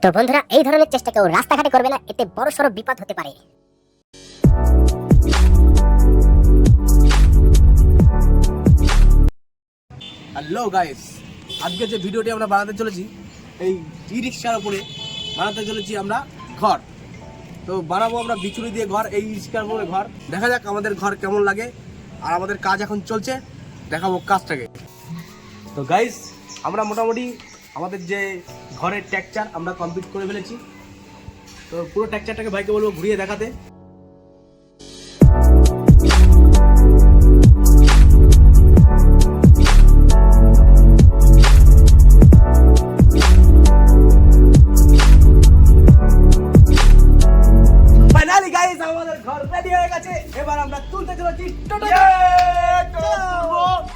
তো বন্ধুরা, এই ধরনের চেষ্টা কেউ রাস্তাঘাটে করবে না, এতে বড়সড় বিপদ হতে পারে। হ্যালো গাইস, আজকে যে ভিডিওটি আমরা বানাতে চলেছি এই ই রিক্সার উপরে বানাতে চলেছি আমরা ঘর। তো বানাবো আমরা বিচুলি দিয়ে ঘর, এই রিক্সার উপরে ঘর। দেখা যাক আমাদের ঘর কেমন লাগে। আর আমাদের কাজ এখন চলছে, দেখাবো কাজটাকে। তো গাইস, আমরা মোটামুটি আমাদের যে ঘরের টেক্সচার আমরা কমপ্লিট করে ফেলেছি। তো পুরো টেক্সচারটাকে ভাইকে বলবো ঘুরিয়ে দেখাতে। ফাইনালি গাইস, আমাদের ঘর রেডি হয়ে গেছে। এবার আমরা তুলতে চলেছি টোটো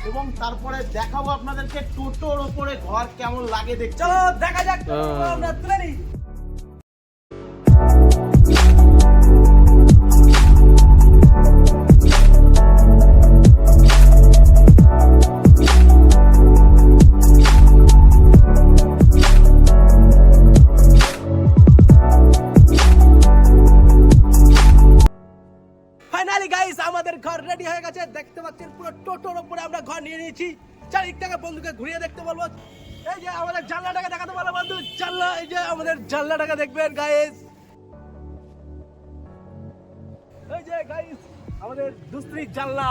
এবং তারপরে দেখাবো আপনাদেরকে টোটোর উপরে ঘর কেমন লাগে দেখতে। চলো দেখা যাক, আমরা তুলে নিই। ফাইনালি গাইস, আমাদের ঘর রেডি হয়ে গেছে। দেখতে পাচ্ছেন পুরো টোটোর উপরে আমরা ঘর নিয়ে নিয়েছি। চারিদিকটাকে বন্ধুকে ঘুরিয়ে দেখতে বলবো। এই যে আমাদের জানলাটাকে দেখাতে বলো বন্ধু, জানলা, এই যে আমাদের জানলাটাকে দেখবেন গাইস। এই যে গাইস আমাদের দুসরি জানলা।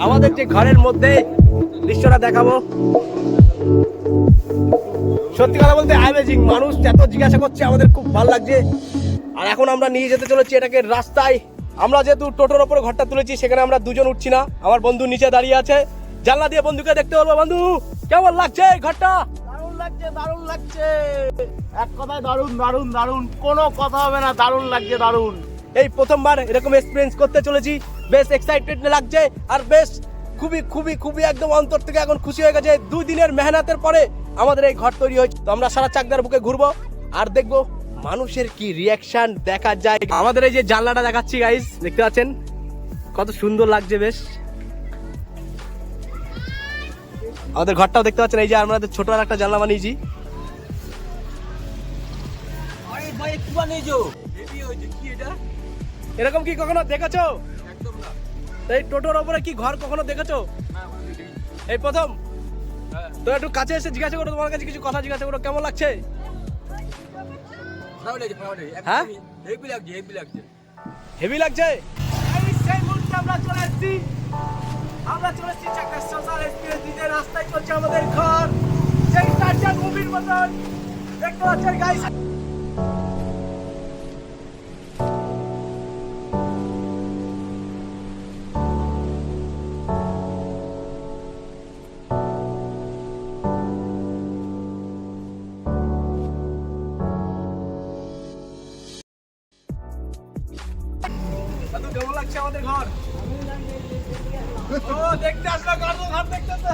আমাদের যে ঘরের মধ্যে দৃশ্যটা দেখাবো, সত্যি কথা বলতে অ্যামেজিং। মানুষ এত জিজ্ঞাসা করছে, আমাদের খুব ভালো লাগছে। আর এখন আমরা নিয়ে যেতে চলেছি এটাকে রাস্তায়। আমরা যেহেতু টোটোর ওপরে ঘরটা তুলেছি, সেখানে আমরা দুজন উঠছি না। আমার বন্ধু নিচে দাঁড়িয়ে আছে, জানলা দিয়ে বন্ধুকে দেখতে বলবো, বন্ধু কেমন লাগছে এই ঘরটা? দারুণ লাগছে, দারুণ লাগছে, এক কথায় দারুণ দারুণ দারুণ, কোনো কথা হবে না, দারুণ লাগছে, দারুণ। এই প্রথমবার এরকম এক্সপিরিয়েন্স করতে চলেছি, বেশ এক্সাইটেড লাগছে। আর বেশ খুবই খুবই খুবই একদম অন্তর থেকে এখন খুশি হয়ে গেছে। 2 দিনের মেহনতের পরে আমাদের এই ঘর তৈরি হয়েছে। তো আমরা সারা চাকদার বুকে ঘুরবো আর দেখবো মানুষের কি রিয়াকশন দেখা যায়। আমাদের এই যে জানলাটা দেখাচ্ছি গাইস, দেখতে পাচ্ছেন কত সুন্দর লাগছে। বেশ আমাদের ঘরটাও দেখতে পাচ্ছেন। এই যে আমরা ছোট আর একটা জানলা বানিয়েছি। এরকম কি কখনো দেখেছো? এই টোটোর উপরে কি ঘর কখনো দেখেছো? এই প্রথম। তো একটু কাছে এসে জিজ্ঞাসা করো, তোমার কাছে কিছু কথা জিজ্ঞাসা করো, কেমন লাগছে? হ্যাঁ, হেভি লাগছে। সেই মুহূর্তে আমরা চলে এসেছি, চাকদা সোশ্যাল এক্সপিরিয়েন্স দিতে। রাস্তায় চলছে আমাদের ঘর, সেই টাইটান মুভির মতন দেখতে পাচ্ছেন গাইস। কেমন লাগছে আমাদের ঘর? ও দেখতে আসলো, ঘর দেখতেছে।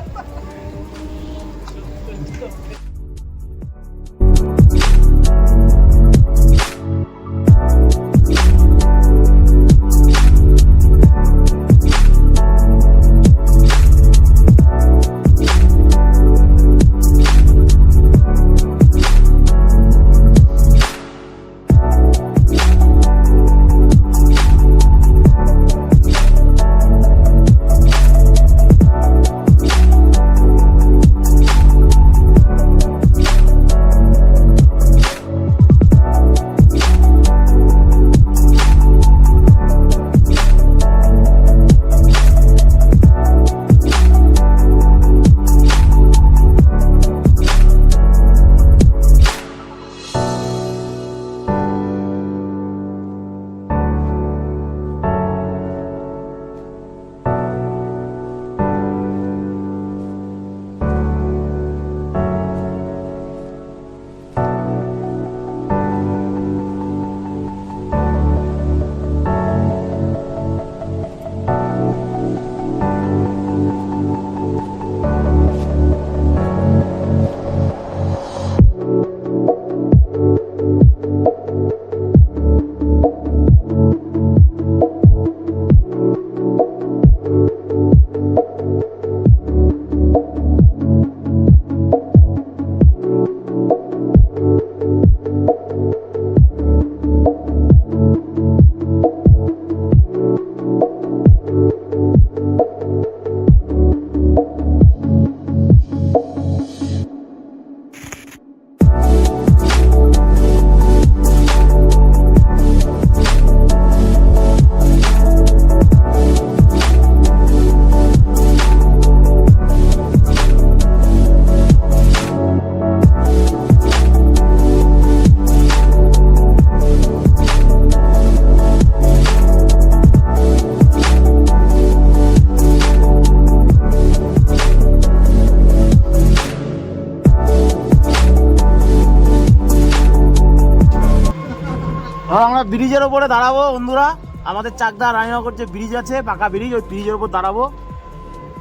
এবার আমরা ব্রিজের ওপরে দাঁড়াবো বন্ধুরা। আমাদের চাকদা রানীনগর যে ব্রিজ আছে, পাকা ব্রিজ, ওই ব্রিজের ওপর দাঁড়াবো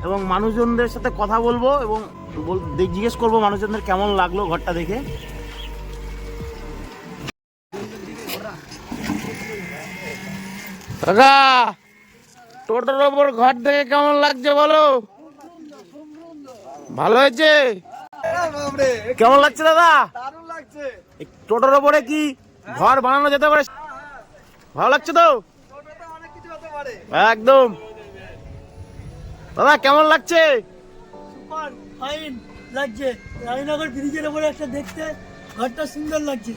এবং মানুষজনদের সাথে কথা বলবো এবং জিজ্ঞেস করবো মানুষজনদের কেমন লাগলো ঘরটা দেখে। কাকা, টোটোর ওপর ঘর দেখে কেমন লাগছে বলো? ভালো হয়েছে? কেমন লাগছে দাদা? দারুণ লাগছে। এই টোটোর ওপরে কি ঘর বানানো যেতে পারে? ভালো লাগছে তো? টোটোতে অনেক কিছু হতে পারে। একদম। দাদা কেমন লাগছে? সুপার ফাইন লাগছে। রানীনগর ব্রিজের উপরে একটা দেখতে ঘরটা সুন্দর লাগছে।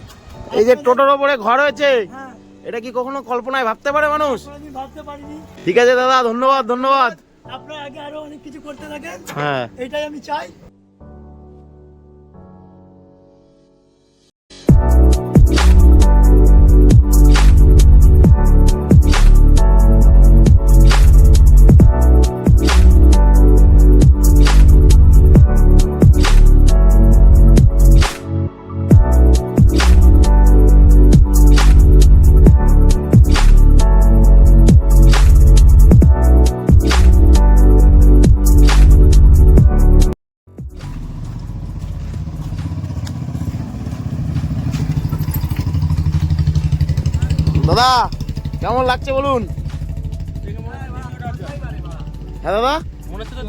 এই যে টোটোর ওপরে ঘর হয়েছে, হ্যাঁ, এটা কি কখনো কল্পনায় ভাবতে পারে মানুষ? আমি ভাবতে পারিনি। ঠিক আছে দাদা, ধন্যবাদ ধন্যবাদ। আপনারা আগে আরো অনেক কিছু করতে থাকেন, হ্যাঁ, এটাই আমি চাই। দাদা কেমন লাগছে বলুন? হ্যাঁ দাদা, মনে হচ্ছে তো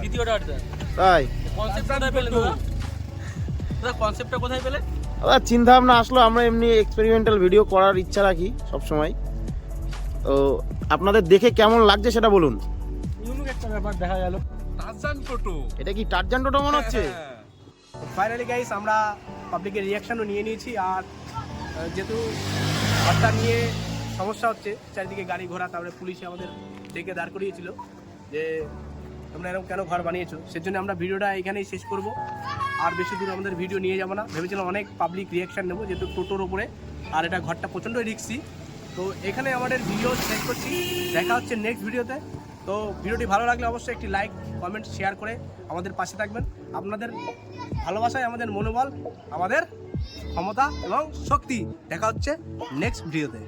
দ্বিতীয়টা আর তাই কনসেপ্টটা কোথায় পেলে দাদা? দাদা কনসেপ্টটা কোথায় পেলে? দাদা চিন্তা ভাবনা আসলো, আমরা এমনি এক্সপেরিমেন্টাল ভিডিও করার ইচ্ছা রাখি সব সময়। তো আপনাদের দেখে কেমন লাগছে সেটা বলুন। ইউনিক একটা ব্যাপার দেখা গেল। টারজান টোটো। এটা কি টারজান টোটো মনে হচ্ছে? ফাইনালি গাইস আমরা পাবলিকের রিয়াকশনও নিয়ে নিয়েছি। আর যেহেতু ঘরটা নিয়ে সমস্যা হচ্ছে, চারিদিকে গাড়ি ঘোড়া, তারপরে পুলিশে আমাদের ডেকে দাঁড় করিয়েছিল যে তোমরা এরকম কেন ঘর বানিয়েছো, সেজন্য আমরা ভিডিওটা এখানেই শেষ করব। আর বেশি দূর আমাদের ভিডিও নিয়ে যাবো না, ভেবেছিলাম অনেক পাবলিক রিয়াকশান নেবো যেহেতু টোটোর ওপরে, আর এটা ঘরটা প্রচণ্ড রিস্কি। তো এখানে আমাদের ভিডিও শেষ করছি, দেখা হচ্ছে নেক্সট ভিডিওতে। তো ভিডিওটি ভালো লাগলে অবশ্যই একটি লাইক কমেন্ট শেয়ার করে আমাদের পাশে থাকবেন। আপনাদের ভালোবাসায় আমাদের মনোবল, আমাদের ক্ষমতা এবং শক্তি। দেখা হচ্ছে নেক্সট ভিডিওতে।